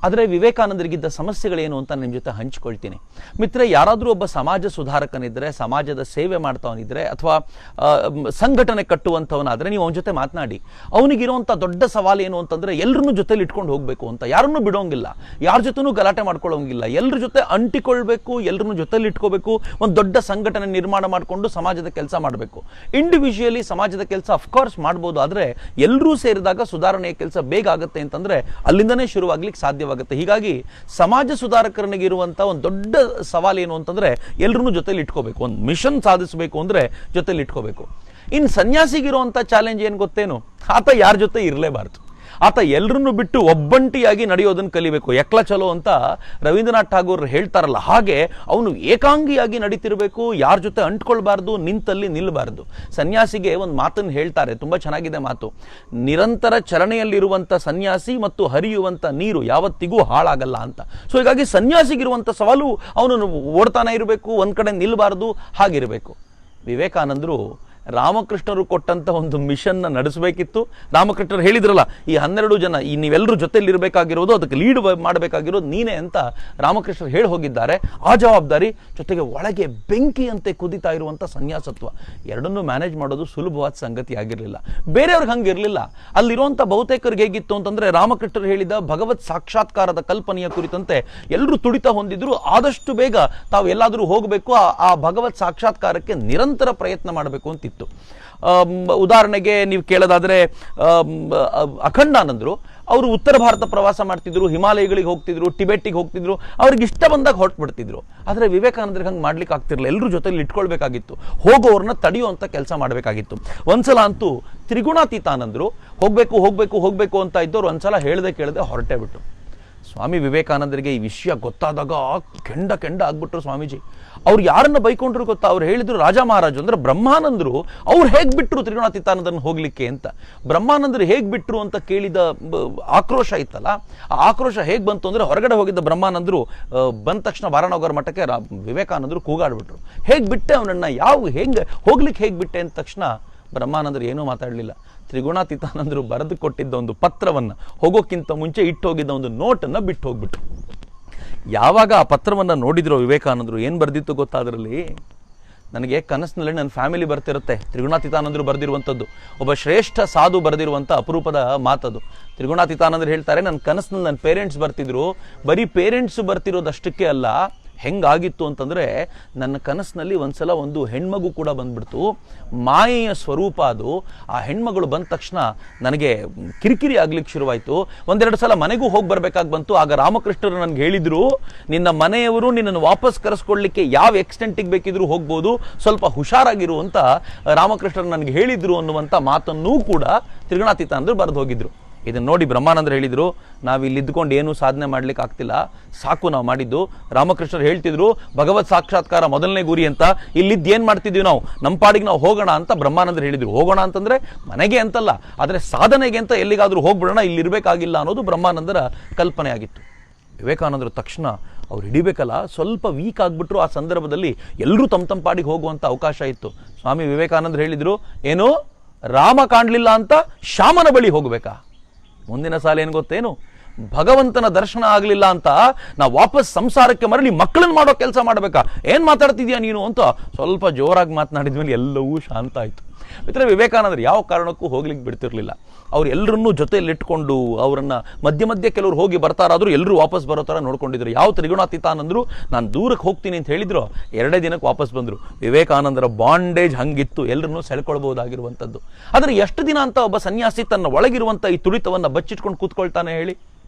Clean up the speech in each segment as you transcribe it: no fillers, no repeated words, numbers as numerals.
ಆದರೆ ವಿವೇಕಾನಂದರಿಗಿದ್ದ ಸಮಸ್ಯೆಗಳೇನು ಅಂತ ನಿಮ್ಮ ಜೊತೆ ಹಂಚಿಕೊಳ್ತೀನಿ. ಮಿತ್ರ, ಯಾರಾದರೂ ಒಬ್ಬ ಸಮಾಜ ಸುಧಾರಕನಿದ್ರೆ, ಸಮಾಜದ ಸೇವೆ ಮಾಡ್ತವನಿದ್ರೆ, ಅಥವಾ ಸಂಘಟನೆ ಕಟ್ಟುವಂಥವನಾದರೆ ನೀವು ಅವನ ಜೊತೆ ಮಾತನಾಡಿ. ಅವನಿಗಿರುವಂಥ ದೊಡ್ಡ ಸವಾಲು ಏನು ಅಂತಂದರೆ ಎಲ್ಲರನ್ನೂ ಜೊತೆಲಿ ಇಟ್ಕೊಂಡು ಹೋಗಬೇಕು ಅಂತ. ಯಾರನ್ನೂ ಬಿಡೋಂಗಿಲ್ಲ, ಯಾರ ಜೊತೆನೂ ಗಲಾಟೆ ಮಾಡ್ಕೊಳ್ಳೋಂಗಿಲ್ಲ, ಎಲ್ಲರ ಜೊತೆ ಅಂಟಿಕೊಳ್ಬೇಕು, ಎಲ್ಲರನ್ನೂ ಜೊತೆಲಿ ಇಟ್ಕೋಬೇಕು. ಒಂದು ದೊಡ್ಡ ಸಂಘಟನೆ ನಿರ್ಮಾಣ ಮಾಡಿಕೊಂಡು ಸಮಾಜದ ಕೆಲಸ ಮಾಡಬೇಕು. ಇಂಡಿವಿಜುವಲಿ ಸಮಾಜದ ಕೆಲಸ ಅಫ್ಕೋರ್ಸ್ ಮಾಡ್ಬೋದು, ಆದರೆ ಎಲ್ಲರೂ ಸೇರಿದಾಗ ಸುಧಾರಣೆಯ ಕೆಲಸ ಬೇಗ ಆಗುತ್ತೆ ಅಂತಂದರೆ ಅಲ್ಲಿಂದನೇ ಶುರುವಾಗ್ಲಿಕ್ಕೆ ಸಾಧ್ಯವಾಗುತ್ತೆ. ಹೀಗಾಗಿ ಸಮಾಜ ಸುಧಾರಕರನಿಗಿರುವಂಥ ಒಂದು ದೊಡ್ಡ ಸವಾಲು ಏನು ಅಂತಂದರೆ ಎಲ್ಲರನ್ನೂ ಜೊತೆಲಿ ಇಟ್ಕೋಬೇಕು. ಒಂದು ಮಿಷನ್ ಸಾಧಿಸಬೇಕು ಅಂದರೆ ಜೊತೆಲಿ ಇಟ್ಕೋಬೇಕು. ಇನ್ನು ಸನ್ಯಾಸಿಗಿರುವಂಥ ಚಾಲೆಂಜ್ ಏನು ಗೊತ್ತೇನು? ಆತ ಯಾರ ಜೊತೆ ಇರಲೇಬಾರ್ದು. ಆತ ಎಲ್ಲರನ್ನೂ ಬಿಟ್ಟು ಒಬ್ಬಂಟಿಯಾಗಿ ನಡೆಯೋದನ್ನು ಕಲಿಬೇಕು. ಎಕ್ಲ ಚಲೋ ಅಂತ ರವೀಂದ್ರನಾಥ್ ಠಾಗೂರ್ ಹೇಳ್ತಾರಲ್ಲ, ಹಾಗೆ ಅವನು ಏಕಾಂಗಿಯಾಗಿ ನಡೀತಿರಬೇಕು, ಯಾರ ಜೊತೆ ಅಂಟ್ಕೊಳ್ಬಾರ್ದು, ನಿಂತಲ್ಲಿ ನಿಲ್ಲಬಾರ್ದು. ಸನ್ಯಾಸಿಗೆ ಒಂದು ಮಾತನ್ನು ಹೇಳ್ತಾರೆ, ತುಂಬ ಚೆನ್ನಾಗಿದೆ ಮಾತು. ನಿರಂತರ ಚಲನೆಯಲ್ಲಿರುವಂಥ ಸನ್ಯಾಸಿ ಮತ್ತು ಹರಿಯುವಂಥ ನೀರು ಯಾವತ್ತಿಗೂ ಹಾಳಾಗಲ್ಲ ಅಂತ. ಸೊ ಹೀಗಾಗಿ ಸನ್ಯಾಸಿಗಿರುವಂಥ ಸವಾಲು ಅವನು ಓಡ್ತಾನೆ ಇರಬೇಕು, ಒಂದು ಕಡೆ ನಿಲ್ಲಬಾರ್ದು, ಹಾಗಿರಬೇಕು. ವಿವೇಕಾನಂದರು ರಾಮಕೃಷ್ಣರು ಕೊಟ್ಟಂತ ಒಂದು ಮಿಷನ್ನ ನಡೆಸಬೇಕಿತ್ತು. ರಾಮಕೃಷ್ಣರು ಹೇಳಿದ್ರಲ್ಲ, ಈ 12 ಜನ ನೀವೆಲ್ಲರೂ ಜೊತೆಲಿ ಇರಬೇಕಾಗಿರೋದು, ಅದಕ್ಕೆ ಲೀಡ್ ಮಾಡಬೇಕಾಗಿರೋದು ನೀನೇ ಅಂತ ರಾಮಕೃಷ್ಣರು ಹೇಳಿ ಹೋಗಿದ್ದಾರೆ. ಆ ಜವಾಬ್ದಾರಿ ಜೊತೆಗೆ ಒಳಗೆ ಬೆಂಕಿಯಂತೆ ಕುದಿತಾ ಇರುವಂಥ ಸನ್ಯಾಸತ್ವ, ಎರಡನ್ನೂ ಮ್ಯಾನೇಜ್ ಮಾಡೋದು ಸುಲಭವಾದ ಸಂಗತಿ ಆಗಿರಲಿಲ್ಲ. ಬೇರೆಯವ್ರಿಗೆ ಹಂಗಿರಲಿಲ್ಲ. ಅಲ್ಲಿರುವಂಥ ಬಹುತೇಕರಿಗೆ ಹೇಗಿತ್ತು ಅಂತಂದರೆ, ರಾಮಕೃಷ್ಣರು ಹೇಳಿದ ಭಗವತ್ ಸಾಕ್ಷಾತ್ಕಾರದ ಕಲ್ಪನೆಯ ಕುರಿತಂತೆ ಎಲ್ಲರೂ ತುಡಿತ ಹೊಂದಿದ್ರು. ಆದಷ್ಟು ಬೇಗ ತಾವು ಎಲ್ಲಾದರೂ ಹೋಗಬೇಕು, ಆ ಭಗವತ್ ಸಾಕ್ಷಾತ್ಕಾರಕ್ಕೆ ನಿರಂತರ ಪ್ರಯತ್ನ ಮಾಡಬೇಕು ಅಂತಿತ್ತು. ಉದಾಹರಣೆಗೆ ನೀವು ಕೇಳೋದಾದ್ರೆ, ಅಖಂಡಾನಂದರು ಅವರು ಉತ್ತರ ಭಾರತ ಪ್ರವಾಸ ಮಾಡ್ತಿದ್ರು, ಹಿಮಾಲಯಗಳಿಗೆ ಹೋಗ್ತಿದ್ರು, ಟಿಬೆಟ್ಟಿಗೆ ಹೋಗ್ತಿದ್ರು, ಅವ್ರಿಗೆ ಇಷ್ಟ ಬಂದಾಗ ಹೊರಟ್ಬಿಡ್ತಿದ್ರು. ಆದರೆ ವಿವೇಕಾನಂದರಿಗೆ ಹಂಗೆ ಮಾಡ್ಲಿಕ್ಕೆ ಆಗ್ತಿರಲಿಲ್ಲ. ಎಲ್ಲರೂ ಜೊತೆಲಿ ಇಟ್ಕೊಳ್ಬೇಕಾಗಿತ್ತು, ಹೋಗೋವ್ರನ್ನ ತಡೆಯುವಂಥ ಕೆಲಸ ಮಾಡಬೇಕಾಗಿತ್ತು. ಒಂದ್ಸಲ ಅಂತೂ ತ್ರಿಗುಣಾತೀತಾನಂದರು ಹೋಗ್ಬೇಕು ಅಂತ ಇದ್ದವ್ರು ಒಂದ್ಸಲ ಕೇಳದೆ ಹೊರಟೇ ಬಿಟ್ಟು. ಸ್ವಾಮಿ ವಿವೇಕಾನಂದರಿಗೆ ಈ ವಿಷಯ ಗೊತ್ತಾದಾಗ ಕೆಂಡ ಆಗ್ಬಿಟ್ರು ಸ್ವಾಮೀಜಿ. ಅವ್ರು ಯಾರನ್ನ ಬೈಕೊಂಡ್ರು ಗೊತ್ತಾ? ಅವ್ರು ಹೇಳಿದ್ರು, ರಾಜ ಮಹಾರಾಜು ಅಂದ್ರೆ ಬ್ರಹ್ಮಾನಂದರು ಅವ್ರು ಹೇಗ್ ಬಿಟ್ರು ತ್ರಿಗುಣಾತೀತಾನಂದರನ್ನು ಹೋಗ್ಲಿಕ್ಕೆ ಅಂತ. ಬ್ರಹ್ಮಾನಂದರು ಹೇಗ್ ಬಿಟ್ರು ಅಂತ ಕೇಳಿದ ಆಕ್ರೋಶ ಇತ್ತಲ್ಲ, ಆ ಆಕ್ರೋಶ ಹೇಗ್ ಬಂತು ಅಂದ್ರೆ, ಹೊರಗಡೆ ಹೋಗಿದ್ದ ಬ್ರಹ್ಮಾನಂದರು ಬಂದ ತಕ್ಷಣ ವಾರಣಾವರ ಮಠಕ್ಕೆ ವಿವೇಕಾನಂದರು ಕೂಗಾಡ್ಬಿಟ್ರು, ಹೇಗ್ ಬಿಟ್ಟೆ ಅವನನ್ನ, ಹೋಗ್ಲಿಕ್ಕೆ ಹೇಗ್ ಬಿಟ್ಟೆ ಅಂದ ತಕ್ಷಣ ಬ್ರಹ್ಮಾನಂದರು ಏನೂ ಮಾತಾಡಲಿಲ್ಲ. ತ್ರಿಗುಣಾತೀತಾನಂದರು ಬರೆದು ಕೊಟ್ಟಿದ್ದ ಒಂದು ಪತ್ರವನ್ನು, ಹೋಗೋಕ್ಕಿಂತ ಮುಂಚೆ ಇಟ್ಟೋಗಿದ್ದ ಒಂದು ನೋಟನ್ನು ಬಿಟ್ಟು ಹೋಗ್ಬಿಟ್ರು. ಯಾವಾಗ ಆ ಪತ್ರವನ್ನು ನೋಡಿದ್ರು ವಿವೇಕಾನಂದರು, ಏನು ಬರೆದಿತ್ತು ಗೊತ್ತಾ ಅದರಲ್ಲಿ? ನನಗೆ ಕನಸಿನಲ್ಲಿ ನನ್ನ ಫ್ಯಾಮಿಲಿ ಬರ್ತಿರುತ್ತೆ. ತ್ರಿಗುಣಾತೀತಾನಂದರು ಬರೆದಿರುವಂಥದ್ದು, ಒಬ್ಬ ಶ್ರೇಷ್ಠ ಸಾಧು ಬರೆದಿರುವಂಥ ಅಪರೂಪದ ಮಾತದು. ತ್ರಿಗುಣಾತೀತಾನಂದರು ಹೇಳ್ತಾರೆ, ನನ್ನ ಕನಸಿನಲ್ಲಿ ನನ್ನ ಪೇರೆಂಟ್ಸ್ ಬರ್ತಿದ್ರು. ಬರೀ ಪೇರೆಂಟ್ಸ್ ಬರ್ತಿರೋದಷ್ಟಕ್ಕೆ ಅಲ್ಲ, ಹೆಂಗಾಗಿತ್ತು ಅಂತಂದರೆ, ನನ್ನ ಕನಸಿನಲ್ಲಿ ಒಂದ್ಸಲ ಒಂದು ಹೆಣ್ಮಗು ಕೂಡ ಬಂದ್ಬಿಡ್ತು. ಮಾಯೆಯ ಸ್ವರೂಪ ಅದು. ಆ ಹೆಣ್ಮಗಳು ಬಂದ ತಕ್ಷಣ ನನಗೆ ಕಿರಿಕಿರಿ ಆಗ್ಲಿಕ್ಕೆ ಶುರುವಾಯಿತು. ಒಂದೆರಡು ಸಲ ಮನೆಗೂ ಹೋಗಿ ಬರಬೇಕಾಗಿ ಬಂತು. ಆಗ ರಾಮಕೃಷ್ಣರು ನನಗೆ ಹೇಳಿದ್ರು, ನಿನ್ನ ಮನೆಯವರು ನಿನ್ನನ್ನು ವಾಪಸ್ ಕರೆಸ್ಕೊಳ್ಳಿಕ್ಕೆ ಯಾವ ಎಕ್ಸ್ಟೆಂಟಿಗೆ ಬೇಕಿದ್ರು ಹೋಗ್ಬೋದು, ಸ್ವಲ್ಪ ಹುಷಾರಾಗಿರು ಅಂತ ರಾಮಕೃಷ್ಣರು ನನಗೆ ಹೇಳಿದ್ರು ಅನ್ನುವಂಥ ಮಾತನ್ನೂ ಕೂಡ ತ್ರಿಗುಣಾತೀತಾನಂದರು ಬರೆದು ಹೋಗಿದ್ರು. ಇದನ್ನು ನೋಡಿ ಬ್ರಹ್ಮಾನಂದರು ಹೇಳಿದರು, ನಾವು ಇಲ್ಲಿ ಇದ್ಕೊಂಡು ಏನೂ ಸಾಧನೆ ಮಾಡ್ಲಿಕ್ಕೆ ಆಗ್ತಿಲ್ಲ, ಸಾಕು ನಾವು ಮಾಡಿದ್ದು. ರಾಮಕೃಷ್ಣರು ಹೇಳ್ತಿದ್ರು, ಭಗವತ್ ಸಾಕ್ಷಾತ್ಕಾರ ಮೊದಲನೇ ಗುರಿ ಅಂತ. ಇಲ್ಲಿದ್ದು ಏನು ಮಾಡ್ತಿದ್ವಿ ನಾವು, ನಮ್ಮ ಪಾಡಿಗೆ ನಾವು ಹೋಗೋಣ ಅಂತ ಬ್ರಹ್ಮಾನಂದರು ಹೇಳಿದರು. ಹೋಗೋಣ ಅಂತಂದರೆ ಮನೆಗೆ ಅಂತಲ್ಲ, ಆದರೆ ಸಾಧನೆಗೆ ಅಂತ ಎಲ್ಲಿಗಾದರೂ ಹೋಗ್ಬಿಡೋಣ, ಇಲ್ಲಿ ಇರಬೇಕಾಗಿಲ್ಲ ಅನ್ನೋದು ಬ್ರಹ್ಮಾನಂದರ ಕಲ್ಪನೆ ಆಗಿತ್ತು. ವಿವೇಕಾನಂದರು ತಕ್ಷಣ ಅವ್ರು ಹಿಡಿಬೇಕಲ್ಲ, ಸ್ವಲ್ಪ ವೀಕ್ ಆಗಿಬಿಟ್ರು. ಆ ಸಂದರ್ಭದಲ್ಲಿ ಎಲ್ಲರೂ ತಮ್ಮ ಪಾಡಿಗೆ ಹೋಗುವಂಥ ಅವಕಾಶ ಇತ್ತು. ಸ್ವಾಮಿ ವಿವೇಕಾನಂದರು ಹೇಳಿದರು, ಏನು ರಾಮ ಕಾಣಲಿಲ್ಲ ಅಂತ ಶ್ಯಾಮನ ಬಳಿ ಹೋಗಬೇಕಾ? ಮುಂದಿನ ಸಾಲ ಏನು ಗೊತ್ತೇನು? ಭಗವಂತನ ದರ್ಶನ ಆಗಲಿಲ್ಲ ಅಂತ ನಾವು ವಾಪಸ್ ಸಂಸಾರಕ್ಕೆ ಮರಳಿ ಮಕ್ಕಳನ್ನ ಮಾಡೋ ಕೆಲಸ ಮಾಡಬೇಕಾ? ಏನು ಮಾತಾಡ್ತಿದ್ಯಾ ನೀನು ಅಂತ ಸ್ವಲ್ಪ ಜೋರಾಗಿ ಮಾತನಾಡಿದ್ಮೇಲೆ ಎಲ್ಲವೂ ಶಾಂತ ಆಯಿತು. ಮಿತ್ರ, ವಿವೇಕಾನಂದರು ಯಾವ ಕಾರಣಕ್ಕೂ ಹೋಗ್ಲಿಕ್ಕೆ ಬಿಡ್ತಿರ್ಲಿಲ್ಲ. ಅವ್ರು ಎಲ್ಲರನ್ನೂ ಜೊತೆಯಲ್ಲಿಟ್ಕೊಂಡು ಅವರನ್ನು ಮಧ್ಯೆ ಕೆಲವರು ಹೋಗಿ ಬರ್ತಾರಾದರೂ ಎಲ್ಲರೂ ವಾಪಸ್ ಬರೋ ಥರ ನೋಡ್ಕೊಂಡಿದ್ರು. ಯಾವ ತ್ರಿಗುಣಾತೀತಾನಂದರು ನಾನು ದೂರಕ್ಕೆ ಹೋಗ್ತೀನಿ ಅಂತ ಹೇಳಿದ್ರು, 2 ದಿನಕ್ಕೆ ವಾಪಸ್ ಬಂದರು. ವಿವೇಕಾನಂದರ ಬಾಂಡೇಜ್ ಹಂಗಿತ್ತು, ಎಲ್ಲರನ್ನೂ ಸೆಳ್ಕೊಳ್ಬಹುದಾಗಿರುವಂಥದ್ದು. ಆದರೆ ಎಷ್ಟು ದಿನ ಅಂತ ಒಬ್ಬ ಸನ್ಯಾಸಿ ತನ್ನ ಒಳಗಿರುವಂಥ ಈ ತುಳಿತವನ್ನು ಬಚ್ಚಿಟ್ಕೊಂಡು ಕೂತ್ಕೊಳ್ತಾನೆ ಹೇಳಿ?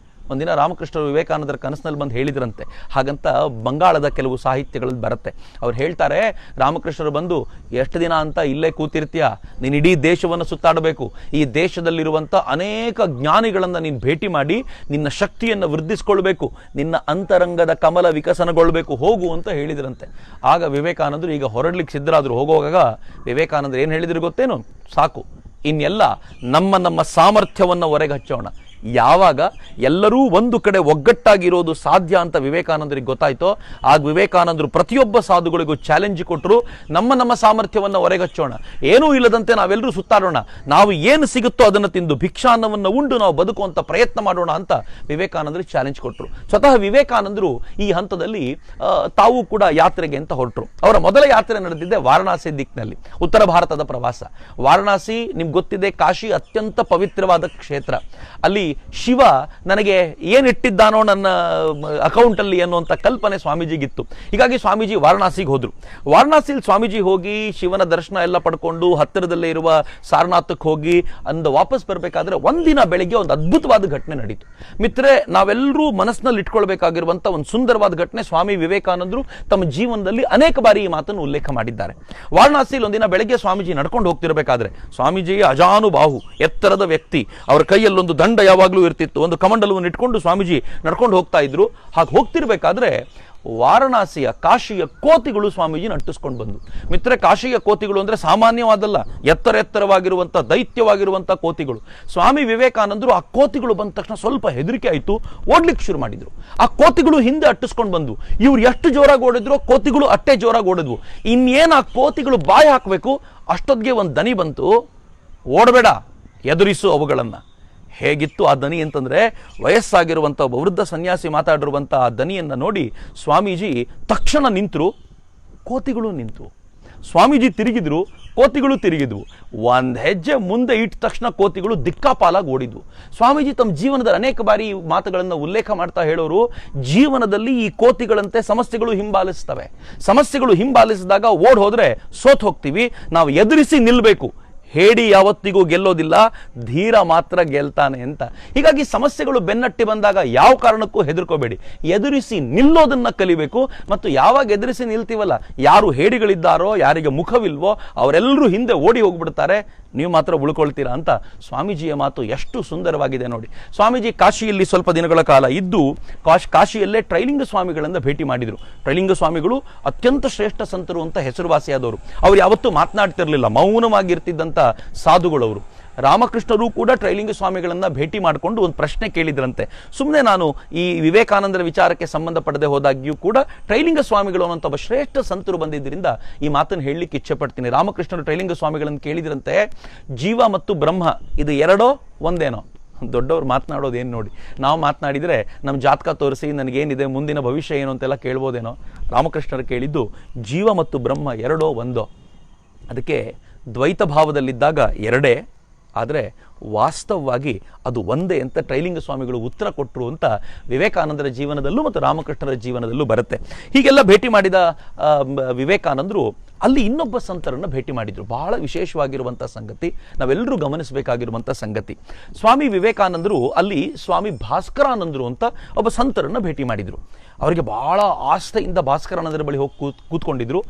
ಒಂದಿನ ರಾಮಕೃಷ್ಣರು ವಿವೇಕಾನಂದರ ಕನಸಿನಲ್ಲಿ ಬಂದು ಹೇಳಿದ್ರಂತೆ. ಹಾಗಂತ ಬಂಗಾಳದ ಕೆಲವು ಸಾಹಿತ್ಯಗಳಲ್ಲಿ ಬರುತ್ತೆ. ಅವ್ರು ಹೇಳ್ತಾರೆ, ರಾಮಕೃಷ್ಣರು ಬಂದು, ಎಷ್ಟು ದಿನ ಅಂತ ಇಲ್ಲೇ ಕೂತಿರ್ತೀಯ, ನೀನು ಇಡೀ ದೇಶವನ್ನು ಸುತ್ತಾಡಬೇಕು, ಈ ದೇಶದಲ್ಲಿರುವಂಥ ಅನೇಕ ಜ್ಞಾನಿಗಳನ್ನು ನೀನು ಭೇಟಿ ಮಾಡಿ ನಿನ್ನ ಶಕ್ತಿಯನ್ನು ವೃದ್ಧಿಸ್ಕೊಳ್ಬೇಕು, ನಿನ್ನ ಅಂತರಂಗದ ಕಮಲ ವಿಕಸನಗೊಳ್ಬೇಕು, ಹೋಗು ಅಂತ ಹೇಳಿದ್ರಂತೆ. ಆಗ ವಿವೇಕಾನಂದರು ಈಗ ಹೊರಡ್ಲಿಕ್ಕೆ ಸಿದ್ಧರಾದರು. ಹೋಗುವಾಗ ವಿವೇಕಾನಂದರು ಏನು ಹೇಳಿದ್ರು ಗೊತ್ತೇನು? ಸಾಕು, ಇನ್ನೆಲ್ಲ ನಮ್ಮ ಸಾಮರ್ಥ್ಯವನ್ನು ಹೊರಗೆ ಹಚ್ಚೋಣ, ಯಾವಾಗ ಎಲ್ಲರೂ ಒಂದು ಕಡೆ ಒಗ್ಗಟ್ಟಾಗಿರೋದು ಸಾಧ್ಯ ಅಂತ ವಿವೇಕಾನಂದರಿಗೆ ಗೊತ್ತಾಯ್ತೋ ಆಗ ವಿವೇಕಾನಂದರು ಪ್ರತಿಯೊಬ್ಬ ಸಾಧುಗಳಿಗೂ ಚಾಲೆಂಜ್ ಕೊಟ್ಟರು, ನಮ್ಮ ಸಾಮರ್ಥ್ಯವನ್ನು ಹೊರಗಚ್ಚೋಣ, ಏನೂ ಇಲ್ಲದಂತೆ ನಾವೆಲ್ಲರೂ ಸುತ್ತಾಡೋಣ, ನಾವು ಏನು ಸಿಗುತ್ತೋ ಅದನ್ನು ತಿಂದು ಭಿಕ್ಷಾನ್ನವನ್ನು ಉಂಡು ನಾವು ಬದುಕುವಂತ ಪ್ರಯತ್ನ ಮಾಡೋಣ ಅಂತ ವಿವೇಕಾನಂದರಿಗೆ ಚಾಲೆಂಜ್ ಕೊಟ್ಟರು. ಸ್ವತಃ ವಿವೇಕಾನಂದರು ಈ ಹಂತದಲ್ಲಿ ತಾವು ಕೂಡ ಯಾತ್ರೆಗೆ ಅಂತ ಹೊರಟರು. ಅವರ ಮೊದಲ ಯಾತ್ರೆ ನಡೆದಿದ್ದೆ ವಾರಣಾಸಿ ದಿಕ್ಕಿನಲ್ಲಿ, ಉತ್ತರ ಭಾರತದ ಪ್ರವಾಸ. ವಾರಣಾಸಿ ನಿಮ್ಗೆ ಗೊತ್ತಿದೆ, ಕಾಶಿ ಅತ್ಯಂತ ಪವಿತ್ರವಾದ ಕ್ಷೇತ್ರ. ಅಲ್ಲಿ ಶಿವ ನನಗೆ ಏನಿಟ್ಟಿದ್ದಾನೋ ನನ್ನ ಅಕೌಂಟ್ ಅಲ್ಲಿ ಅನ್ನುವಂಥ ಕಲ್ಪನೆ ಸ್ವಾಮೀಜಿಗಿತ್ತು. ಹೀಗಾಗಿ ಸ್ವಾಮೀಜಿ ವಾರಣಾಸಿಗೆ ಹೋದ್ರು. ವಾರಣಾಸಿಲಿ ಸ್ವಾಮೀಜಿ ಹೋಗಿ ಶಿವನ ದರ್ಶನ ಎಲ್ಲ ಪಡ್ಕೊಂಡು ಹತ್ತಿರದಲ್ಲೇ ಇರುವ ಸಾರನಾಥಕ್ಕೆ ಹೋಗಿ ವಾಪಸ್ ಬರಬೇಕಾದ್ರೆ ಒಂದಿನ ಬೆಳಿಗ್ಗೆ ಒಂದು ಅದ್ಭುತವಾದ ಘಟನೆ ನಡೀತು. ಮಿತ್ರೆ, ನಾವೆಲ್ಲರೂ ಮನಸ್ಸಿನಲ್ಲಿ ಇಟ್ಕೊಳ್ಬೇಕಾಗಿರುವಂತ ಒಂದು ಸುಂದರವಾದ ಘಟನೆ ಸ್ವಾಮಿ ವಿವೇಕಾನಂದರು ತಮ್ಮ ಜೀವನದಲ್ಲಿ ಅನೇಕ ಬಾರಿ ಈ ಮಾತನ್ನು ಉಲ್ಲೇಖ ಮಾಡಿದ್ದಾರೆ. ವಾರಣಾಸಿಯಲ್ಲಿ ಒಂದಿನ ಬೆಳಗ್ಗೆ ಸ್ವಾಮೀಜಿ ನಡ್ಕೊಂಡು ಹೋಗ್ತಿರ್ಬೇಕಾದ್ರೆ, ಸ್ವಾಮೀಜಿ ಅಜಾನುಬಾಹು ಎತ್ತರದ ವ್ಯಕ್ತಿ, ಅವರ ಕೈಯಲ್ಲೊಂದು ದಂಡ ಯಾವಾಗಲೂ ಇರ್ತಿತ್ತು, ಒಂದು ಕಮಂಡಲವನ್ನು ಇಟ್ಕೊಂಡು ಸ್ವಾಮೀಜಿ ನಡ್ಕೊಂಡು ಹೋಗ್ತಾ ಇದ್ರು. ಹಾಗೆ ಹೋಗ್ತಿರ್ಬೇಕಾದ್ರೆ ವಾರಣಾಸಿಯ ಕಾಶಿಯ ಕೋತಿಗಳು ಸ್ವಾಮೀಜಿ ನಟ್ಟಿಸ್ಕೊಂಡು ಬಂದು. ಮಿತ್ರ, ಕಾಶಿಯ ಕೋತಿಗಳು ಅಂದ್ರೆ ಸಾಮಾನ್ಯವಾದಲ್ಲ, ಎತ್ತರವಾಗಿರುವಂತ ದೈತ್ಯವಾಗಿರುವಂತ ಕೋತಿಗಳು. ಸ್ವಾಮಿ ವಿವೇಕಾನಂದರು ಆ ಕೋತಿಗಳು ಬಂದ ತಕ್ಷಣ ಸ್ವಲ್ಪ ಹೆದರಿಕೆ ಆಯ್ತು, ಓಡ್ಲಿಕ್ಕೆ ಶುರು ಮಾಡಿದ್ರು. ಆ ಕೋತಿಗಳು ಹಿಂದೆ ಅಟ್ಟಿಸ್ಕೊಂಡು ಬಂದು, ಇವ್ರು ಎಷ್ಟು ಜೋರಾಗಿ ಓಡಿದ್ರು ಕೋತಿಗಳು ಅಷ್ಟೇ ಜೋರಾಗಿ ಓಡಿದ್ವು. ಇನ್ನೇನು ಆ ಕೋತಿಗಳು ಬಾಯಿ ಹಾಕಬೇಕು ಅಷ್ಟೊತ್ತಿಗೆ ಒಂದು ದನಿ ಬಂತು, ಓಡಬೇಡ, ಎದುರಿಸು ಅವುಗಳನ್ನ. ಹೇಗಿತ್ತು ಆ ದನಿ ಅಂತಂದ್ರೆ, ವಯಸ್ಸಾಗಿರುವಂಥ ಒಬ್ಬ ವೃದ್ಧ ಸನ್ಯಾಸಿ ಮಾತಾಡಿರುವಂಥ ಆ ದನಿಯನ್ನು ನೋಡಿ ಸ್ವಾಮೀಜಿ ತಕ್ಷಣ ನಿಂತರು, ಕೋತಿಗಳು ನಿಂತು. ಸ್ವಾಮೀಜಿ ತಿರುಗಿದ್ರು, ಕೋತಿಗಳು ತಿರುಗಿದ್ವು. ಒಂದ್ ಹೆಜ್ಜೆ ಮುಂದೆ ಇಟ್ಟ ತಕ್ಷಣ ಕೋತಿಗಳು ದಿಕ್ಕಾಪಾಲಾಗಿ ಓಡಿದ್ವು. ಸ್ವಾಮೀಜಿ ತಮ್ಮ ಜೀವನದ ಅನೇಕ ಬಾರಿ ಈ ಮಾತುಗಳನ್ನು ಉಲ್ಲೇಖ ಮಾಡ್ತಾ ಹೇಳೋರು, ಜೀವನದಲ್ಲಿ ಈ ಕೋತಿಗಳಂತೆ ಸಮಸ್ಯೆಗಳು ಹಿಂಬಾಲಿಸ್ತವೆ. ಸಮಸ್ಯೆಗಳು ಹಿಂಬಾಲಿಸಿದಾಗ ಓಡ್ ಹೋದ್ರೆ ಸೋತ್ ಹೋಗ್ತೀವಿ, ನಾವು ಎದುರಿಸಿ ನಿಲ್ಬೇಕು. ಹೇಡಿ ಯಾವತ್ತಿಗೂ ಗೆಲ್ಲೋದಿಲ್ಲ, ಧೀರ ಮಾತ್ರ ಗೆಲ್ತಾನೆ ಅಂತ. ಹೀಗಾಗಿ ಸಮಸ್ಯೆಗಳು ಬೆನ್ನಟ್ಟಿ ಬಂದಾಗ ಯಾವ ಕಾರಣಕ್ಕೂ ಹೆದರ್ಕೋಬೇಡಿ, ಎದುರಿಸಿ ನಿಲ್ಲೋದನ್ನ ಕಲಿಬೇಕು. ಮತ್ತು ಯಾವಾಗ ಎದುರಿಸಿ ನಿಲ್ತೀವಲ್ಲ, ಯಾರು ಹೇಡಿಗಳಿದ್ದಾರೋ, ಯಾರಿಗೆ ಮುಖವಿಲ್ವೋ ಅವರೆಲ್ಲರೂ ಹಿಂದೆ ಓಡಿ ಹೋಗ್ಬಿಡ್ತಾರೆ, ನೀವು ಮಾತ್ರ ಉಳ್ಕೊಳ್ತೀರಾ ಅಂತ ಸ್ವಾಮೀಜಿಯ ಮಾತು ಎಷ್ಟು ಸುಂದರವಾಗಿದೆ ನೋಡಿ. ಸ್ವಾಮೀಜಿ ಕಾಶಿಯಲ್ಲಿ ಸ್ವಲ್ಪ ದಿನಗಳ ಕಾಲ ಇದ್ದು ಕಾಶಿಯಲ್ಲೇ ಟ್ರೈಲಿಂಗ ಸ್ವಾಮಿಗಳನ್ನ ಭೇಟಿ ಮಾಡಿದ್ರು. ಟ್ರೈಲಿಂಗ ಸ್ವಾಮಿಗಳು ಅತ್ಯಂತ ಶ್ರೇಷ್ಠ ಸಂತರು ಅಂತ ಹೆಸರುವಾಸಿಯಾದವರು. ಅವ್ರು ಯಾವತ್ತೂ ಮಾತನಾಡ್ತಿರ್ಲಿಲ್ಲ, ಮೌನವಾಗಿರ್ತಿದ್ದಂಥ ಸಾಧುಗಳವರು. ರಾಮಕೃಷ್ಣರು ಕೂಡ ಟ್ರೈಲಿಂಗ ಸ್ವಾಮಿಗಳನ್ನ ಭೇಟಿ ಮಾಡಿಕೊಂಡು ಒಂದು ಪ್ರಶ್ನೆ ಕೇಳಿದ್ರಂತೆ. ಸುಮ್ಮನೆ ನಾನು ಈ ವಿವೇಕಾನಂದರ ವಿಚಾರಕ್ಕೆ ಸಂಬಂಧಪಡದೆ ಹೋದಾಗ್ಯೂ ಕೂಡ ಟ್ರೈಲಿಂಗ ಸ್ವಾಮಿಗಳು ಅನ್ನೋಂಥ ಒಬ್ಬ ಶ್ರೇಷ್ಠ ಸಂತರು ಬಂದಿದ್ದರಿಂದ ಈ ಮಾತನ್ನು ಹೇಳಲಿಕ್ಕೆ ಇಚ್ಛೆ ಪಡ್ತೀನಿ. ರಾಮಕೃಷ್ಣರು ಟ್ರೈಲಿಂಗ ಸ್ವಾಮಿಗಳನ್ನು ಕೇಳಿದ್ರಂತೆ, ಜೀವ ಮತ್ತು ಬ್ರಹ್ಮ ಇದು ಎರಡೋ ಒಂದೇನೋ? ದೊಡ್ಡವ್ರು ಮಾತನಾಡೋದೇನು ನೋಡಿ, ನಾವು ಮಾತನಾಡಿದರೆ ನಮ್ಮ ಜಾತಕ ತೋರಿಸಿ ನನಗೇನಿದೆ, ಮುಂದಿನ ಭವಿಷ್ಯ ಏನು ಅಂತೆಲ್ಲ ಕೇಳ್ಬೋದೇನೋ. ರಾಮಕೃಷ್ಣರು ಕೇಳಿದ್ದು ಜೀವ ಮತ್ತು ಬ್ರಹ್ಮ ಎರಡೋ ಒಂದೋ? ಅದಕ್ಕೆ ದ್ವೈತ ಭಾವದಲ್ಲಿದ್ದಾಗ ಎರಡೇ, ಆದರೆ ವಾಸ್ತವವಾಗಿ ಅದು ಒಂದೇ ಅಂತ ಟ್ರೈಲಿಂಗ ಸ್ವಾಮಿಗಳು ಉತ್ತರ ಕೊಟ್ಟರು ಅಂತ ವಿವೇಕಾನಂದರ ಜೀವನದಲ್ಲೂ ಮತ್ತು ರಾಮಕೃಷ್ಣರ ಜೀವನದಲ್ಲೂ ಬರುತ್ತೆ. ಹೀಗೆಲ್ಲ ಭೇಟಿ ಮಾಡಿದ ವಿವೇಕಾನಂದರು ಅಲ್ಲಿ ಇನ್ನೊಬ್ಬ ಸಂತರನ್ನು ಭೇಟಿ ಮಾಡಿದ್ರು. ಬಹಳ ವಿಶೇಷವಾಗಿರುವಂಥ ಸಂಗತಿ, ನಾವೆಲ್ಲರೂ ಗಮನಿಸಬೇಕಾಗಿರುವಂಥ ಸಂಗತಿ. ಸ್ವಾಮಿ ವಿವೇಕಾನಂದರು ಅಲ್ಲಿ ಸ್ವಾಮಿ ಭಾಸ್ಕರಾನಂದರು ಅಂತ ಒಬ್ಬ ಸಂತರನ್ನು ಭೇಟಿ ಮಾಡಿದ್ರು. ಅವರಿಗೆ ಬಹಳ ಆಸ್ಥೆಯಿಂದ ಭಾಸ್ಕರಾನಂದರ ಬಳಿ ಹೋಗಿ ಕೂತ್ಕೊಂಡಿದ್ರು.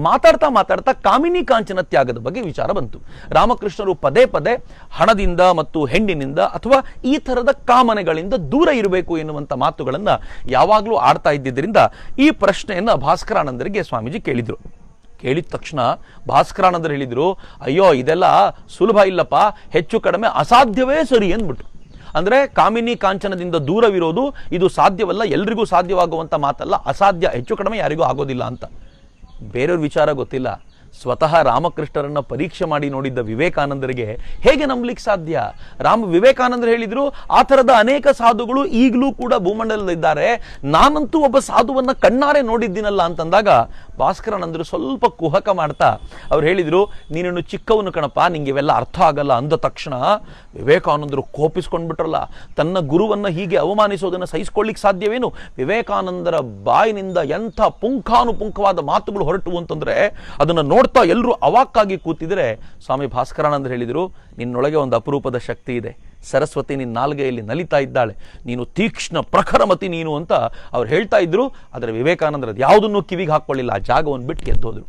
ಮಾತಾಡ್ತಾ ಕಾಮಿನಿ ಕಾಂಚನ ತ್ಯಾಗದ ಬಗ್ಗೆ ವಿಚಾರ ಬಂತು. ರಾಮಕೃಷ್ಣರು ಪದೇ ಪದೇ ಹಣದಿಂದ ಮತ್ತು ಹೆಣ್ಣಿನಿಂದ ಅಥವಾ ಈ ಥರದ ಕಾಮನೆಗಳಿಂದ ದೂರ ಇರಬೇಕು ಎನ್ನುವಂಥ ಮಾತುಗಳನ್ನು ಯಾವಾಗಲೂ ಆಡ್ತಾ ಇದ್ದಿದ್ದರಿಂದ ಈ ಪ್ರಶ್ನೆಯನ್ನು ಭಾಸ್ಕರಾನಂದರಿಗೆ ಸ್ವಾಮೀಜಿ ಕೇಳಿದ್ರು. ಕೇಳಿದ ತಕ್ಷಣ ಭಾಸ್ಕರಾನಂದರು ಹೇಳಿದ್ರು, ಅಯ್ಯೋ ಇದೆಲ್ಲ ಸುಲಭ ಇಲ್ಲಪ್ಪ, ಹೆಚ್ಚು ಕಡಿಮೆ ಅಸಾಧ್ಯವೇ ಸರಿ ಅಂದ್ಬಿಟ್ಟು. ಅಂದ್ರೆ ಕಾಮಿನಿ ಕಾಂಚನದಿಂದ ದೂರವಿರೋದು ಇದು ಸಾಧ್ಯವಲ್ಲ, ಎಲ್ರಿಗೂ ಸಾಧ್ಯವಾಗುವಂತ ಮಾತಲ್ಲ, ಅಸಾಧ್ಯ, ಹೆಚ್ಚು ಕಡಿಮೆ ಯಾರಿಗೂ ಆಗೋದಿಲ್ಲ ಅಂತ. ಬೇರೆಯವ್ರ ವಿಚಾರ ಗೊತ್ತಿಲ್ಲ, ಸ್ವತಃ ರಾಮಕೃಷ್ಣರನ್ನ ಪರೀಕ್ಷೆ ಮಾಡಿ ನೋಡಿದ್ದ ವಿವೇಕಾನಂದರಿಗೆ ಹೇಗೆ ನಂಬಲಿಕ್ಕೆ ಸಾಧ್ಯ? ವಿವೇಕಾನಂದರು ಹೇಳಿದ್ರು, ಆ ಥರದ ಅನೇಕ ಸಾಧುಗಳು ಈಗಲೂ ಕೂಡ ಭೂಮಂಡಲದಲ್ಲಿದ್ದಾರೆ, ನಾನಂತೂ ಒಬ್ಬ ಸಾಧುವನ್ನ ಕಣ್ಣಾರೆ ನೋಡಿದ್ದೀನಲ್ಲ ಅಂತಂದಾಗ ಭಾಸ್ಕರಾನಂದರು ಸ್ವಲ್ಪ ಕುಹಕ ಮಾಡ್ತಾ ಅವ್ರು ಹೇಳಿದ್ರು, ನೀನು ಚಿಕ್ಕವನು ಕಣಪ್ಪ, ನಿಂಗೆ ಇವೆಲ್ಲ ಅರ್ಥ ಆಗಲ್ಲ ಅಂದ ತಕ್ಷಣ ವಿವೇಕಾನಂದರು ಕೋಪಿಸ್ಕೊಂಡ್ಬಿಟ್ರಲ್ಲ. ತನ್ನ ಗುರುವನ್ನ ಹೀಗೆ ಅವಮಾನಿಸೋದನ್ನು ಸಹಿಸ್ಕೊಳ್ಳಿಕ್ಕೆ ಸಾಧ್ಯವೇನು? ವಿವೇಕಾನಂದರ ಬಾಯಿನಿಂದ ಎಂಥ ಪುಂಖಾನುಪುಂಖವಾದ ಮಾತುಗಳು ಹೊರಟು ಅಂತಂದ್ರೆ ಅದನ್ನು ನೋಡ್ತಾ ಎಲ್ಲರೂ ಅವಾಕ್ಕಾಗಿ ಕೂತಿದ್ರೆ ಸ್ವಾಮಿ ಭಾಸ್ಕರಾನಂದರು ಹೇಳಿದರು, ನಿನ್ನೊಳಗೆ ಒಂದು ಅಪರೂಪದ ಶಕ್ತಿ ಇದೆ, ಸರಸ್ವತಿ ನಿನ್ನ ನಾಲ್ಗೆಯಲ್ಲಿ ನಲಿತಾ ಇದ್ದಾಳೆ, ನೀನು ತೀಕ್ಷ್ಣ ಪ್ರಖರಮತಿ ನೀನು ಅಂತ ಅವ್ರು ಹೇಳ್ತಾ ಇದ್ರು. ಆದರೆ ವಿವೇಕಾನಂದರು ಯಾವುದನ್ನು ಕಿವಿಗೆ ಹಾಕೊಳ್ಳಿಲ್ಲ, ಆ ಜಾಗವನ್ನು ಬಿಟ್ಟು ಎದ್ದೋದ್ರು.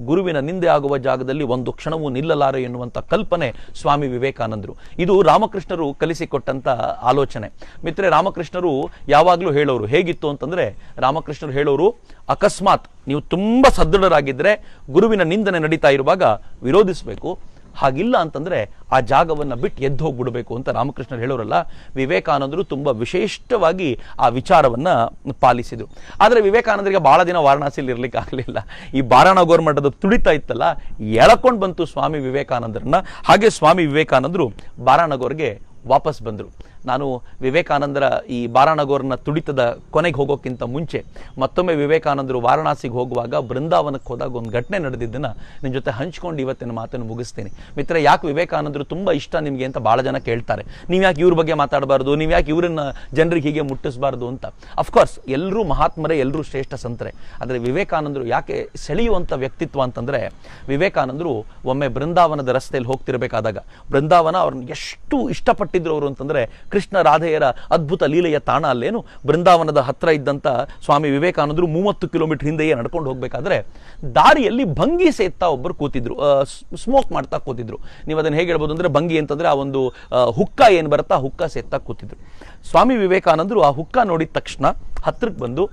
ಗುರುವಿನ ನಿಂದೆ ಆಗುವ ಜಾಗದಲ್ಲಿ ಒಂದು ಕ್ಷಣವೂ ನಿಲ್ಲಲಾರೆ ಎನ್ನುವಂಥ ಕಲ್ಪನೆ ಸ್ವಾಮಿ ವಿವೇಕಾನಂದರು. ಇದು ರಾಮಕೃಷ್ಣರು ಕಲಿಸಿಕೊಟ್ಟಂತ ಆಲೋಚನೆ. ಮಿತ್ರೆ, ರಾಮಕೃಷ್ಣರು ಯಾವಾಗಲೂ ಹೇಳೋರು ಹೇಗಿತ್ತು ಅಂತಂದ್ರೆ, ರಾಮಕೃಷ್ಣರು ಹೇಳೋರು, ಅಕಸ್ಮಾತ್ ನೀವು ತುಂಬಾ ಸದೃಢರಾಗಿದ್ದರೆ ಗುರುವಿನ ನಿಂದನೆ ನಡೀತಾ ಇರುವಾಗ ವಿರೋಧಿಸಬೇಕು, ಹಾಗಿಲ್ಲ ಅಂತಂದ್ರೆ ಆ ಜಾಗವನ್ನು ಬಿಟ್ಟು ಎದ್ದು ಹೋಗ್ಬಿಡ್ಬೇಕು ಅಂತ ರಾಮಕೃಷ್ಣರು ಹೇಳೋರಲ್ಲ, ವಿವೇಕಾನಂದರು ತುಂಬಾ ವಿಶೇಷವಾಗಿ ಆ ವಿಚಾರವನ್ನ ಪಾಲಿಸಿದ್ರು. ಆದರೆ ವಿವೇಕಾನಂದರಿಗೆ ಬಹಳ ದಿನ ವಾರಣಾಸಿಯಲ್ಲಿ ಇರ್ಲಿಕ್ಕೆ ಆಗಲಿಲ್ಲ. ಈ ಬಾರಾಣಗೋರ್ ಮಠದ ತುಡಿತಾ ಇತ್ತಲ್ಲ, ಎಳಕೊಂಡು ಬಂತು ಸ್ವಾಮಿ ವಿವೇಕಾನಂದರನ್ನ. ಹಾಗೆ ಸ್ವಾಮಿ ವಿವೇಕಾನಂದರು ಬಾರಾಣಗೋರ್ಗೆ ವಾಪಸ್ ಬಂದರು. ನಾನು ವಿವೇಕಾನಂದರ ಈ ಬಾರಾಣಗೋರ್ನ ತುಡಿತದ ಕೊನೆಗೆ ಹೋಗೋಕ್ಕಿಂತ ಮುಂಚೆ ಮತ್ತೊಮ್ಮೆ ವಿವೇಕಾನಂದರು ವಾರಣಾಸಿಗೆ ಹೋಗುವಾಗ ಬೃಂದಾವನಕ್ಕೆ ಹೋದಾಗ ಒಂದು ಘಟನೆ ನಡೆದಿದ್ದನ್ನು ನಿಮ್ಮ ಜೊತೆ ಹಂಚ್ಕೊಂಡು ಇವತ್ತಿನ ಮಾತನ್ನು ಮುಗಿಸ್ತೀನಿ. ಮಿತ್ರ, ಯಾಕೆ ವಿವೇಕಾನಂದರು ತುಂಬ ಇಷ್ಟ ನಿಮಗೆ ಅಂತ ಭಾಳ ಜನ ಕೇಳ್ತಾರೆ. ನೀವು ಯಾಕೆ ಇವ್ರ ಬಗ್ಗೆ ಮಾತಾಡಬಾರ್ದು, ನೀವು ಯಾಕೆ ಇವರನ್ನ ಜನರಿಗೆ ಹೀಗೆ ಮುಟ್ಟಿಸಬಾರ್ದು ಅಂತ. ಅಫ್ಕೋರ್ಸ್ ಎಲ್ಲರೂ ಮಹಾತ್ಮರೇ, ಎಲ್ಲರೂ ಶ್ರೇಷ್ಠ ಸಂತರೇ. ಆದರೆ ವಿವೇಕಾನಂದರು ಯಾಕೆ ಸೆಳೆಯುವಂಥ ವ್ಯಕ್ತಿತ್ವ ಅಂತಂದರೆ, ವಿವೇಕಾನಂದರು ಒಮ್ಮೆ ಬೃಂದಾವನದ ರಸ್ತೆಯಲ್ಲಿ ಹೋಗ್ತಿರ್ಬೇಕಾದಾಗ, ಬೃಂದಾವನ ಅವ್ರನ್ನ ಎಷ್ಟು ಇಷ್ಟಪಟ್ಟಿದ್ರು ಅವರು ಅಂತಂದರೆ, ಕೃಷ್ಣ ರಾಧೆಯರ ಅದ್ಭುತ ಲೀಲೆಯ ತಾಣ ಅಲ್ಲೇನು. ಬೃಂದಾವನದ ಹತ್ರ ಇದ್ದಂಥ ಸ್ವಾಮಿ ವಿವೇಕಾನಂದರು 30 ಕಿಲೋಮೀಟರ್ ಹಿಂದೆಯೇ ನಡ್ಕೊಂಡು ಹೋಗ್ಬೇಕಾದ್ರೆ ದಾರಿಯಲ್ಲಿ ಭಂಗಿ ಸೇತ್ತಾ ಒಬ್ಬರು ಕೂತಿದ್ರು, ಸ್ಮೋಕ್ ಮಾಡ್ತಾ ಕೂತಿದ್ರು. ನೀವು ಅದನ್ನು ಹೇಗೆ ಹೇಳ್ಬೋದು ಅಂದರೆ, ಭಂಗಿ ಅಂತಂದ್ರೆ ಆ ಒಂದು ಹುಕ್ಕ ಏನು ಬರುತ್ತಾ, ಹುಕ್ಕ ಸೇತ್ತಾ ಕೂತಿದ್ರು. ಸ್ವಾಮಿ ವಿವೇಕಾನಂದರು ಆ ಹುಕ್ಕ ನೋಡಿದ ತಕ್ಷಣ ಹತ್ರಕ್ಕೆ ಬಂದು,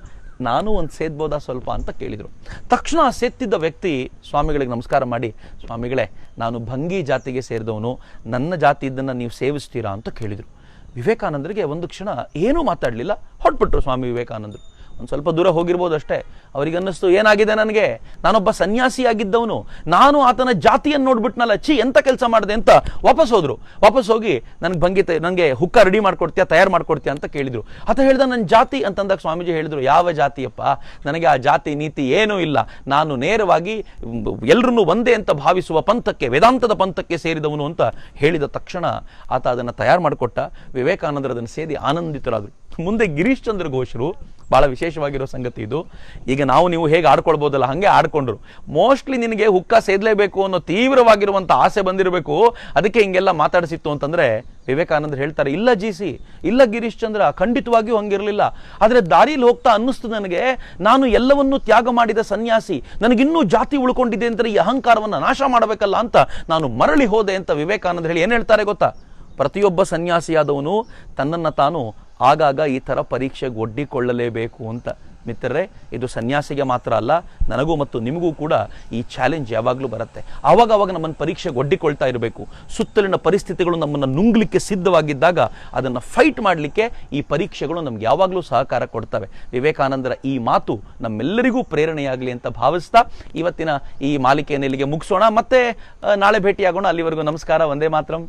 ನಾನು ಒಂದು ಸೇದ್ಬೋದಾ ಸ್ವಲ್ಪ ಅಂತ ಕೇಳಿದರು. ತಕ್ಷಣ ಆ ಸೇತ್ತಿದ್ದ ವ್ಯಕ್ತಿ ಸ್ವಾಮಿಗಳಿಗೆ ನಮಸ್ಕಾರ ಮಾಡಿ, ಸ್ವಾಮಿಗಳೇ, ನಾನು ಭಂಗಿ ಜಾತಿಗೆ ಸೇರಿದವನು, ನನ್ನ ಜಾತಿ ಇದನ್ನು ನೀವು ಸೇವಿಸ್ತೀರಾ ಅಂತ ಕೇಳಿದರು. ವಿವೇಕಾನಂದರಿಗೆ ಒಂದು ಕ್ಷಣ ಏನೂ ಮಾತಾಡಲಿಲ್ಲ, ಹೊರಟ್ಬಿಟ್ರು ಸ್ವಾಮಿ ವಿವೇಕಾನಂದರು. ಒಂದು ಸ್ವಲ್ಪ ದೂರ ಹೋಗಿರ್ಬೋದು ಅಷ್ಟೇ. ಅವರಿಗೆ ಅನ್ನಿಸ್ತು, ಏನಾಗಿದೆ ನನಗೆ, ನಾನೊಬ್ಬ ಸನ್ಯಾಸಿಯಾಗಿದ್ದವನು, ನಾನು ಆತನ ಜಾತಿಯನ್ನು ನೋಡ್ಬಿಟ್ನಲ್ಲ, ಎಂತ ಕೆಲಸ ಮಾಡಿದೆ ಅಂತ ವಾಪಸ್ ಹೋದ್ರು. ವಾಪಸ್ ಹೋಗಿ ನನಗೆ ಹುಕ್ಕ ರೆಡಿ ಮಾಡ್ಕೊಡ್ತೀಯಾ, ತಯಾರು ಮಾಡ್ಕೊಡ್ತೀಯಾ ಅಂತ ಕೇಳಿದ್ರು. ಆತ ಹೇಳ್ದ, ನನ್ನ ಜಾತಿ ಅಂತಂದಾಗ ಸ್ವಾಮೀಜಿ ಹೇಳಿದ್ರು, ಯಾವ ಜಾತಿಯಪ್ಪ, ನನಗೆ ಆ ಜಾತಿ ನೀತಿ ಏನೂ ಇಲ್ಲ, ನಾನು ನೇರವಾಗಿ ಎಲ್ಲರನ್ನೂ ಒಂದೇ ಅಂತ ಭಾವಿಸುವ ಪಂಥಕ್ಕೆ, ವೇದಾಂತದ ಪಂಥಕ್ಕೆ ಸೇರಿದವನು ಅಂತ ಹೇಳಿದ ತಕ್ಷಣ ಆತ ಅದನ್ನು ತಯಾರು ಮಾಡಿಕೊಟ್ಟ. ವಿವೇಕಾನಂದರು ಅದನ್ನು ಸೇದಿ ಆನಂದಿತರಾದರು. ಮುಂದೆ ಗಿರೀಶ್ ಚಂದ್ರ ಘೋಷರು, ಬಹಳ ವಿಶೇಷವಾಗಿರೋ ಸಂಗತಿ ಇದು, ಈಗ ನಾವು ನೀವು ಹೇಗೆ ಆಡ್ಕೊಳ್ಬೋದಲ್ಲ ಹಾಗೆ ಆಡ್ಕೊಂಡ್ರು. ಮೋಸ್ಟ್ಲಿ ನಿನಗೆ ಹುಕ್ಕ ಸೇದಲೇಬೇಕು ಅನ್ನೋ ತೀವ್ರವಾಗಿರುವಂಥ ಆಸೆ ಬಂದಿರಬೇಕು, ಅದಕ್ಕೆ ಹಿಂಗೆಲ್ಲ ಮಾತಾಡಿಸಿತ್ತು ಅಂತಂದ್ರೆ ವಿವೇಕಾನಂದರು ಹೇಳ್ತಾರೆ, ಇಲ್ಲ ಜೀಸಿ, ಇಲ್ಲ ಗಿರೀಶ್ ಚಂದ್ರ, ಖಂಡಿತವಾಗಿಯೂ ಹಂಗಿರಲಿಲ್ಲ. ಆದರೆ ದಾರಿಯಲ್ಲಿ ಹೋಗ್ತಾ ಅನ್ನಿಸ್ತು ನನಗೆ, ನಾನು ಎಲ್ಲವನ್ನೂ ತ್ಯಾಗ ಮಾಡಿದ ಸನ್ಯಾಸಿ, ನನಗಿನ್ನೂ ಜಾತಿ ಉಳ್ಕೊಂಡಿದೆ ಅಂತ ಈ ಅಹಂಕಾರವನ್ನು ನಾಶ ಮಾಡಬೇಕಲ್ಲ ಅಂತ ನಾನು ಮರಳಿ ಹೋದೆ ಅಂತ ವಿವೇಕಾನಂದರು ಹೇಳಿ ಏನು ಹೇಳ್ತಾರೆ ಗೊತ್ತಾ? ಪ್ರತಿಯೊಬ್ಬ ಸನ್ಯಾಸಿಯಾದವನು ತನ್ನನ್ನು ತಾನು ಆಗಾಗ ಈ ಥರ ಪರೀಕ್ಷೆಗೆ ಒಡ್ಡಿಕೊಳ್ಳಲೇಬೇಕು ಅಂತ. ಮಿತ್ರರೇ, ಇದು ಸನ್ಯಾಸಿಗೆ ಮಾತ್ರ ಅಲ್ಲ, ನನಗೂ ಮತ್ತು ನಿಮಗೂ ಕೂಡ ಈ ಚಾಲೆಂಜ್ ಯಾವಾಗಲೂ ಬರುತ್ತೆ. ಆವಾಗ ನಮ್ಮನ್ನು ಪರೀಕ್ಷೆಗೆ ಒಡ್ಡಿಕೊಳ್ತಾ ಇರಬೇಕು. ಸುತ್ತಲಿನ ಪರಿಸ್ಥಿತಿಗಳು ನಮ್ಮನ್ನು ನುಂಗ್ಲಿಕ್ಕೆ ಸಿದ್ಧವಾಗಿದ್ದಾಗ ಅದನ್ನು ಫೈಟ್ ಮಾಡಲಿಕ್ಕೆ ಈ ಪರೀಕ್ಷೆಗಳು ನಮ್ಗೆ ಯಾವಾಗಲೂ ಸಹಕಾರ ಕೊಡ್ತವೆ. ವಿವೇಕಾನಂದರ ಈ ಮಾತು ನಮ್ಮೆಲ್ಲರಿಗೂ ಪ್ರೇರಣೆಯಾಗಲಿ ಅಂತ ಭಾವಿಸ್ತಾ ಇವತ್ತಿನ ಈ ಮಾಲಿಕೆಯನ್ನು ಇಲ್ಲಿಗೆ ಮುಗಿಸೋಣ. ಮತ್ತೆ ನಾಳೆ ಭೇಟಿಯಾಗೋಣ. ಅಲ್ಲಿವರೆಗೂ ನಮಸ್ಕಾರ. ವಂದೇ ಮಾತರಂ.